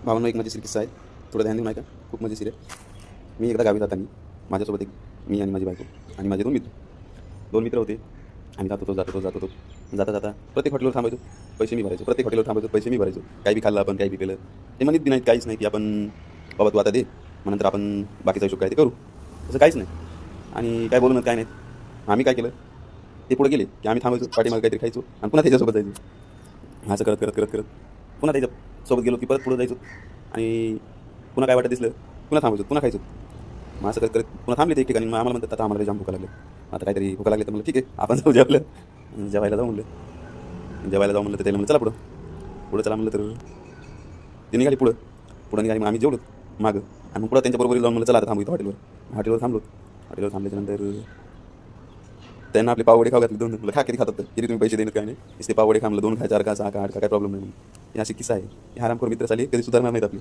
भावांनो, एक मजेशीर किस्सा आहे. थोडं ध्यान देऊन ऐका. खूप मजेशीर आहे. मी एकदा गावी जाताना माझ्यासोबत मी आणि माझी बायको आणि माझे दोन मित्र होते. आम्ही जात होतो. जाता जाता प्रत्येक हॉटेलवर थांबायचो. पैसे मी भरायचो. प्रत्येक हॉटेलवर थांबायचो. पैसे मी भरायचो. काही बी खाल्लं आपण, काही बी केलं. ते म्हणत बी नाहीत, काहीच नाही, की आपण बाबा तू आता दे, मग नंतर आपण बाकीचा हिशोब काय ते करू. तसं काहीच नाही. आणि काय बोलू नये, काय नाहीत. आम्ही काय केलं, ते पुढे गेले की आम्ही थांबायचो, पाठीमागे काहीतरी खायचो आणि पुन्हा त्याच्यासोबत जायचो. असं करत करत करत करत पुन्हा त्याच्यासोबत गेलो की परत पुढे जायचो आणि पुन्हा काय वाटत दिसलं, पुन्हा थांबायचो, पुन्हा खायचो. मग असं करत करत पुन्हा थांबले ते एक ठिकाणी. मग आम्हाला म्हणतात, आता आम्हाला लय जाम भुका लागले, आता काहीतरी भुका लागले. तर म्हणलं ठीक आहे, आपण जाऊ जेवलं. जेवायला जाऊ म्हणलं तर त्याला म्हणलं चला पुढं. पुढं चला म्हणलं तर ते निघाली पुढं. पुढं निघाली, मग आम्ही जेवलो मागं. आणि मग पुढं त्यांच्याबरोबर जाऊन म्हणलं चला आता थांबू इथं हॉटेलवर थांबलो. हॉटेलवर थांबल्याच्यानंतर त्यांना आपले पावडे खाऊ घातले. दोन म्हणलं खा, किती खातात तर किती तुम्ही पैसे देणार काय नाही. नुसते पावडे खा म्हणलं, 2 खा, 4 खा, 6 खा, 8 खा, काय प्रॉब्लेम नाही म्हणून. हे अशी किस्सा आहे. हे हरामखोर मित्र चालली, कधी सुधारणार नाहीत आपली.